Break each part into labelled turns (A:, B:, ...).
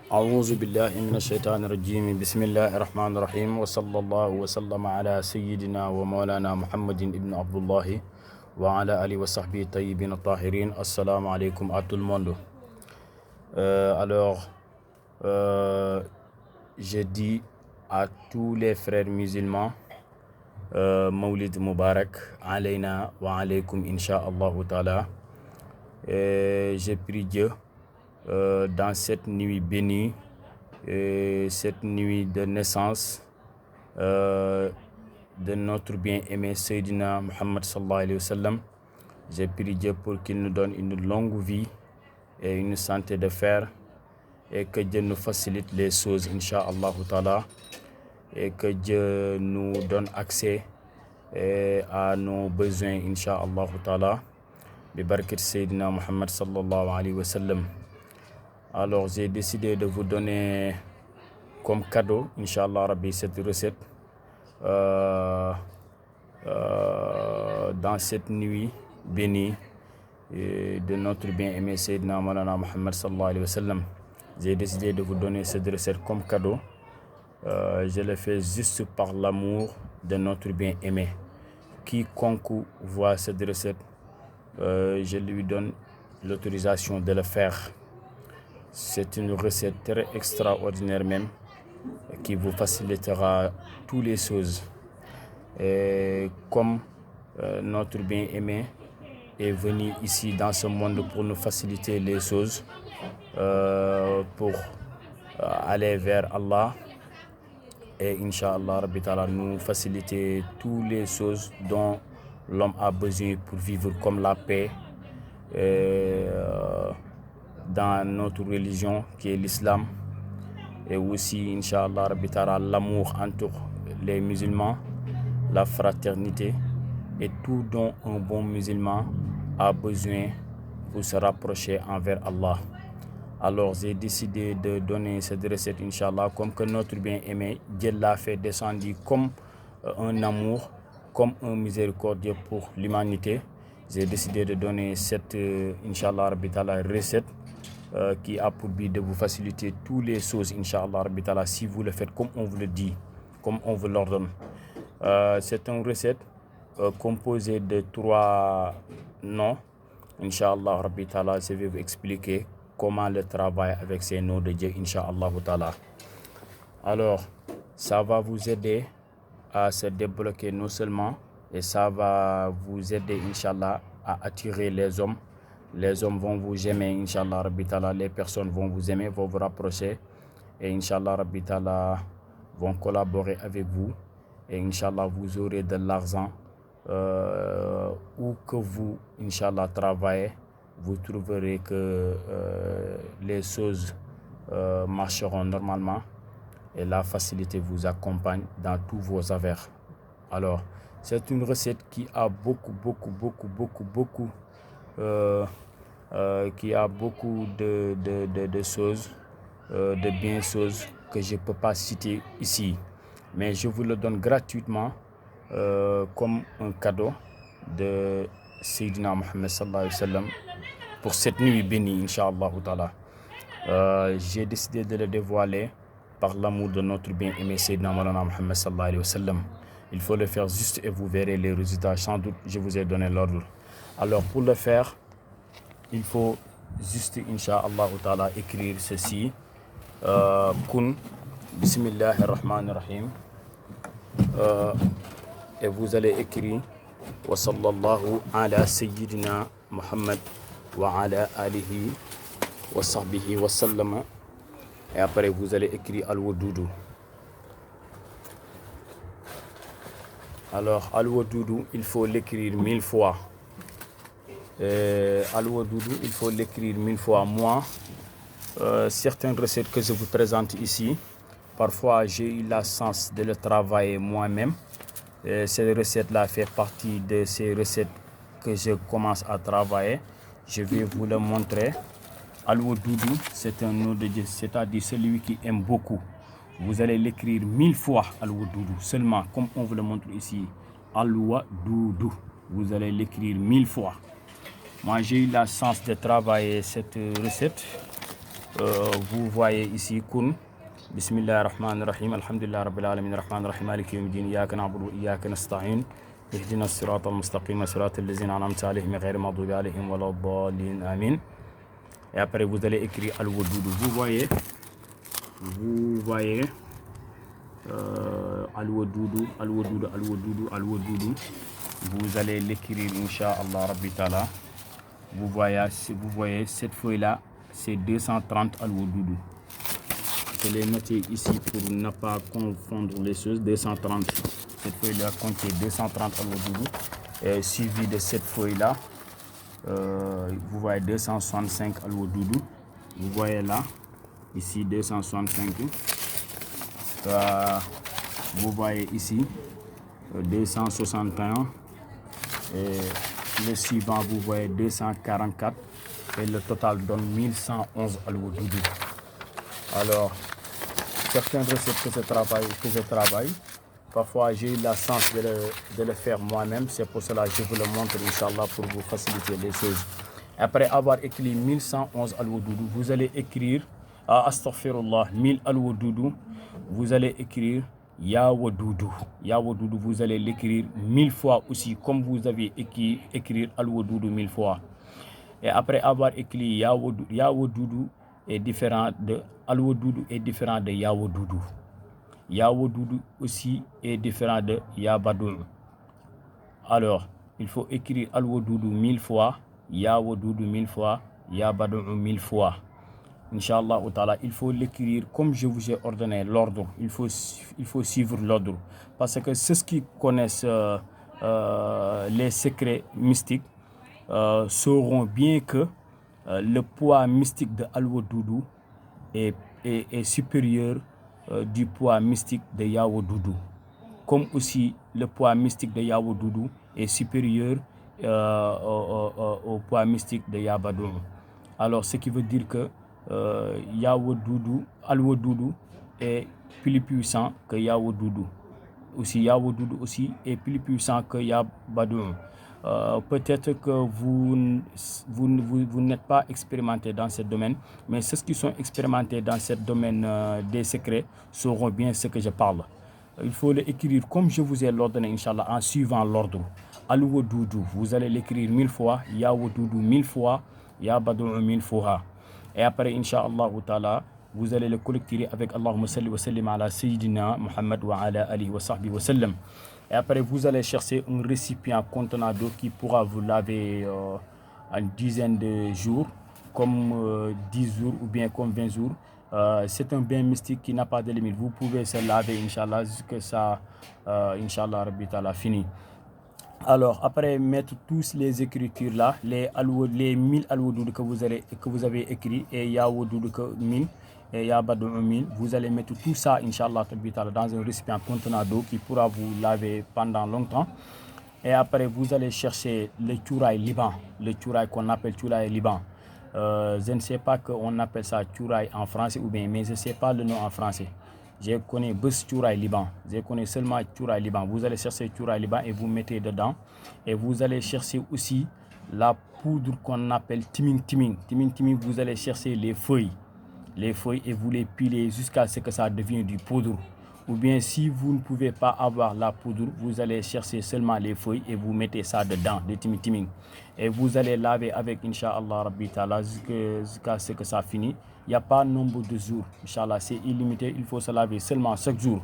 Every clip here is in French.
A: أعوذ بالله من الشيطان الرجيم بسم الله الرحمن الرحيم وصلى الله وسلم على سيدنا ومولانا محمد ابن عبد الله وعلى آله وصحبه الطيبين الطاهرين. Assalamu alaikum à tout le monde. Je dis à tous les frères musulmans Mawlid Mubarak alayna wa alaykum insha'Allah ta'ala. Je prie Dieu dans cette nuit bénie, cette nuit de naissance de notre bien-aimé Sayyidina Muhammad sallallahu alayhi wa sallam. Je prie Dieu pour qu'il nous donne une longue vie et une santé de fer, et que Dieu nous facilite les choses, incha'Allah ta'ala, et que Dieu nous donne accès à nos besoins, incha'Allah ta'ala, bi barakat Sayyidina Muhammad sallallahu alayhi wa sallam. Alors j'ai décidé de vous donner comme cadeau, incha'Allah rabbi, cette recette dans cette nuit bénie de notre bien-aimé Sayyidina Mawlana Muhammad sallallahu alayhi wa sallam. J'ai décidé de vous donner cette recette comme cadeau. Je le fais juste par l'amour de notre bien-aimé. Quiconque voit cette recette, je lui donne l'autorisation de le faire. C'est une recette très extraordinaire même, qui vous facilitera toutes les choses. Et comme notre bien-aimé est venu ici dans ce monde pour nous faciliter les choses, pour aller vers Allah, et incha'Allah rabbi ta'ala nous faciliter toutes les choses dont l'homme a besoin pour vivre, comme la paix dans notre religion qui est l'islam, et aussi incha'Allah rabbi ta'ala l'amour entre les musulmans, la fraternité et tout dont un bon musulman a besoin pour se rapprocher envers Allah. Alors j'ai décidé de donner cette recette, inch'Allah, comme que notre bien-aimé, Dieu l'a fait descendre comme un amour, comme un miséricordieux pour l'humanité. J'ai décidé de donner cette, inch'Allah rabbi ta'ala, recette qui a pour but de vous faciliter toutes les choses, inch'Allah rabbi ta'ala, si vous le faites comme on vous le dit, comme on vous l'ordonne. C'est une recette composée de 3 noms. Inch'Allah rabbi ta'ala, je vais vous expliquer comment le travail avec ces noms de Dieu, inch'Allah ta'ala. Alors, ça va vous aider à se débloquer non seulement, et ça va vous aider, inch'Allah, à attirer les hommes. Les hommes vont vous aimer, inch'Allah rabbi ta'ala. Les personnes vont vous aimer, vont vous rapprocher, et inch'Allah rabbi ta'ala vont collaborer avec vous, et inch'Allah vous aurez de l'argent où que vous, inch'Allah, travaillez. Vous trouverez que les choses marcheront normalement, et la facilité vous accompagne dans tous vos affaires. Alors, c'est une recette qui a beaucoup de choses, de bien choses que je ne peux pas citer ici. Mais je vous le donne gratuitement comme un cadeau de Sayyidina Muhammad sallallahu alayhi wa sallam pour cette nuit bénie, incha'Allah ta'ala. J'ai décidé de le dévoiler par l'amour de notre bien-aimé Sayyidina Mawlana Muhammad sallallahu alayhi wa sallam. Il faut le faire juste et vous verrez les résultats. Sans doute, je vous ai donné l'ordre. Alors, pour le faire, il faut juste, incha'Allah ta'ala, écrire ceci. Kun, bismillahir rahmanir rahim. Et vous allez écrire wa sallallahu ala sayyidina Muhammad wa ala alihi wa sahbihi wa sallam. Et après vous allez écrire al-wadudu. Alors al-wadudu, il faut l'écrire 1000 fois. Al-wadudu, il faut l'écrire 1000 fois. Moi, certaines recettes que je vous présente ici, parfois j'ai eu la chance de le travailler moi-même. Cette recette-là fait partie de ces recettes que je commence à travailler. Je vais vous le montrer. Al-wadudu, c'est un nom de Dieu, c'est-à-dire celui qui aime beaucoup. Vous allez l'écrire 1000 fois, al-wadudu, seulement, comme on vous le montre ici. Al-wadudu, vous allez l'écrire 1000 fois. Moi, j'ai eu la chance de travailler cette recette vous voyez ici kun. Bismillah ar-Rahman ar-Rahim, alhamdulillah rabbil alamin, ar-Rahman ar-Rahim, maliki yawmiddin, iyyaka na'budu wa iyyaka nasta'in, ihdina as-sirata al-mustaqim, sirata allazina an'amta alayhim ghayri maghdubi alayhim waladdallin, amin. Et après vous allez écrire al-Wadoudou. Vous voyez al-Wadoudou, al-Wadoudou, al-Wadoudou, al-Wadoudou. Vous allez l'écrire Inch'Allah Rabbi Ta'ala. Vous voyez cette feuille là, c'est 230 al-Wadoudou. Je l'ai noté ici pour ne pas confondre les choses. 230, cette feuille là contient 230 al-Wadoudou. Et suivi de cette feuille là, vous voyez 265 al-Wadoudou. Vous voyez là, ici 265. Vous voyez ici 261. Et le suivant, vous voyez 244. Et le total donne 1111 al-Wadoudou. Alors, certaines recettes que je travaille, parfois j'ai eu la chance de le faire moi-même. C'est pour cela que je vous le montre, Inch'Allah, pour vous faciliter les choses. Après avoir écrit 1111 al-Wadoudou, vous allez écrire astaghfirullah, 1000 al-Wadoudou. Vous allez écrire Ya Wadoudou. Ya Wadoudou, vous allez l'écrire 1000 fois aussi, comme vous avez écrit al-Wadoudou 1000 fois. Et après avoir écrit Ya Wadoudou est différent de al-Wadoudou est différent de Ya Wadoudou. Ya Wadoudou aussi est différent de Ya Badou. Alors, il faut écrire al-Wadoudou 1000 fois, Ya Wadoudou 1000 fois, Ya Badou 1000 fois. Inch'Allah, il faut l'écrire comme je vous ai ordonné, l'ordre. Il faut suivre l'ordre. Parce que ceux qui connaissent les secrets mystiques sauront bien que le poids mystique de al-Wadoudou est supérieur du poids mystique de Ya Wadoudou. Comme aussi le poids mystique de Ya Wadoudou est supérieur au poids mystique de Ya Badou. Alors, ce qui veut dire que Ya Wadoudou, al-Wadoudou est plus puissant que Ya Wadoudou. Aussi, Ya Wadoudou aussi est plus puissant que Ya Badou. Peut-être que vous n'êtes pas expérimenté dans ce domaine, mais ceux qui sont expérimentés dans ce domaine des secrets sauront bien ce que je parle. Il faut l'écrire comme je vous ai ordonné, Inch'Allah, en suivant l'ordre. Al-Wadoudou, vous allez l'écrire 1000 fois, Ya Wadoudou 1000 fois, Ya Badou 1000 fois. Et après, Inch'Allah, vous allez le collecter avec Allahumma salli wa sallim ala Sayyidina Muhammad wa ala alihi wa sahbihi wa sallam. Et après, vous allez chercher un récipient contenant d'eau qui pourra vous laver une dizaine de jours, comme 10 jours ou bien comme 20 jours. C'est un bain mystique qui n'a pas de limite. Vous pouvez se laver, Inch'Allah, jusqu'à ça, Inch'Allah, Rabbi Ta'ala, fini. Alors, après mettre tous les écritures là, les 1000 al-Wadoudou que vous avez écrit, et Ya Wadoudou 1000, et Ya Badou 1000, vous allez mettre tout ça, Inch'Allah, dans un récipient contenant d'eau qui pourra vous laver pendant longtemps. Et après, vous allez chercher le Tchouraï Liban, le Tchouraï qu'on appelle Tchouraï Liban. Je ne sais pas qu'on appelle ça Tchouraï en français ou bien, mais je ne sais pas le nom en français. Je connais Bus Tchouraï Liban. Je connais seulement Tchouraï Liban. Vous allez chercher Tchouraï Liban et vous mettez dedans. Et vous allez chercher aussi la poudre qu'on appelle timing. Timing, vous allez chercher les feuilles. Les feuilles et vous les pilez jusqu'à ce que ça devienne du poudre. Ou bien si vous ne pouvez pas avoir la poudre, vous allez chercher seulement les feuilles et vous mettez ça dedans, de timing. Et vous allez laver avec, Inch'Allah, Rabbi Ta'ala, jusqu'à ce que ça finit. Il n'y a pas nombre de jours, Inch'Allah, c'est illimité, il faut se laver seulement chaque jour.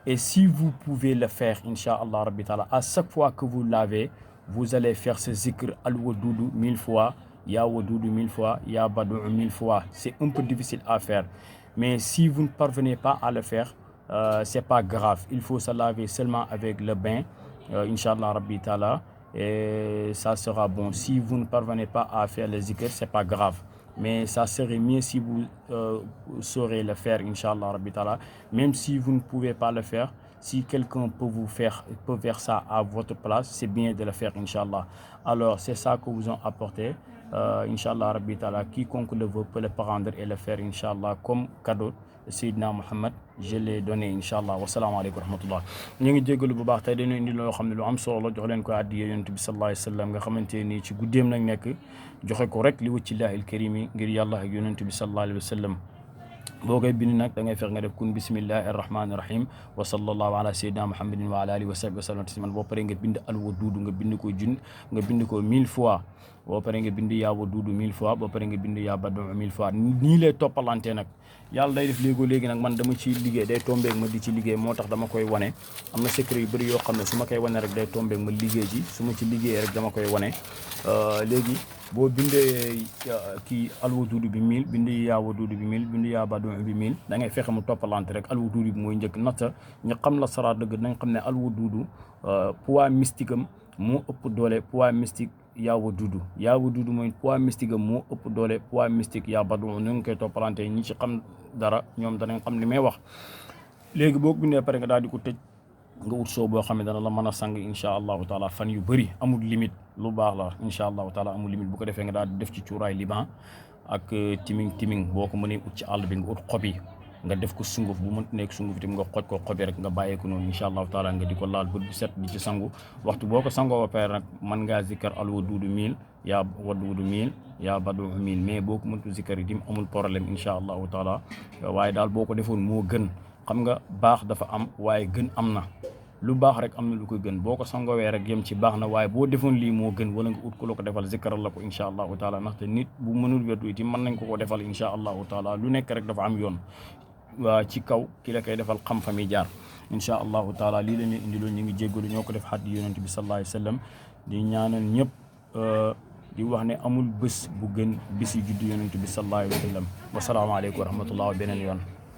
A: Et si vous pouvez le faire, Inch'Allah, Rabbi Ta'ala, à chaque fois que vous lavez, vous allez faire ce zikr al-Wadoudou 1000 fois, Ya Wadoudou 1000 fois, Ya Badou 1000 fois. C'est un peu difficile à faire. Mais si vous ne parvenez pas à le faire, c'est pas grave. Il faut se laver seulement avec le bain, Inch'Allah, Rabbi Ta'ala, et ça sera bon. Si vous ne parvenez pas à faire le zikr, c'est pas grave. Mais ça serait mieux si vous saurez le faire, Inch'Allah, Rabbi Ta'ala. Même si vous ne pouvez pas le faire, si quelqu'un peut faire ça à votre place, c'est bien de le faire, Inch'Allah. Alors, c'est ça que vous ont apporté. Inch'Allah, Rabbi Ta'ala, quiconque le veut peut le prendre et le faire, Inch'Allah, comme cadeau Seydina Muhammad je l'ai donné inshallah wasalaamaaleykum wa rahmatullah ñu ngi jéggalu bu baax tey dañu indi loo xam ne lu am solo la jox leen ko addiya yonent bi sallallahu alayhi wa sallam nga xamante ni ci guddeem nag nekk joxe ko rek li wajhillahi al-karim ngir yàlla ak yonent bi sallallahu alayhi wa sallam boo koy bind nag da ngay fex nga def kun bismillahi arrahmani rahim wa sallallahu ala sayyidina muhammadin wa ala alihi wa sahbihi wa sallam tasliman boo paree nga bind alwaduudu nga bind ko nga bind ko 1000 fois boo paree nga bind yaa waduudu 1000 fois boo paree nga bind yaa badu 1000 fois nii lay toppalante nag yàlla day def léegi nag man dama ciy liggéey day tombeeg ma di ci liggéey moo tax dama koy wane am na secret yu bëri yoo xam ne su ma koy wane rek day tombeeg ma liggéey ji su ma ci liggéeyee rek dama koy wane léegi boo bindee kii alwaduudu bi 1000 bind yaa waduudu bi 1000 bind yaa badu bi 1000 da ngay fexe mu toppalante rek alwaduudu bi mooy njëkk natta ñu xam la sara dëgg nañ xam ne alwaduudu poids mystique am moo ëpp doole poids mystique yaa waduudu mooy poids mystique am moo ëpp doole poids mystique yaa badu ñu ngi koy toppalante ñi ci xam dara ñoom danañ xam li may wax léegi boo ko bindee pare nga daal di ko tëj nga ut soo boo xam ne dana la mën a sang incha allahu taala fan yu bëri amul limite lu baax la incha allahu taala amul limite bu ko defee nga daal di def ci cuuraay liban ak timing boo ko mënee ut ci àll bi nga ut xob yi nga def ko sunguf bu mënti nekk sunguf itam nga xooj ko xobi rek nga bàyyee ko noonu incha allahu taala nga di ko laal bët bu set di ci sangu waxtu boo ko sangoo ba pare nag mën ngaa zikkar alwaduudu 1000 yaa waduudu 1000 yaa badu 1000 mais boo ko mëntu zikkar itam amul problème incha allahu taala waaye daal boo ko defoon moo gën xam nga baax dafa am waaye gën am na lu baax rek am na lu ko gën boo ko sangoowee rek yem ci baax na waaye boo defoon lii moo gën wala nga ut ko la ko defal zikkaral la ko incha allahu taala ndaxte nit bu mënul weddu itam mën nañ ko defal incha allahu taala lu nekk rek dafa am yoon waa ci kaw ki la koy defal xam fa mi jaar incha allahu taala lii la ñuy indi loolu ñu ngi jéggalu ñoo ko def xaddi yonent bi sallallahu alayhi wa sallam di ñaanal ñëpp di wax ne amul bés bu gën bés yi juddu yonent bi sallallahu alayhi wa sallam wasalaamaaleykum wa rahmatullah wa beneen yoon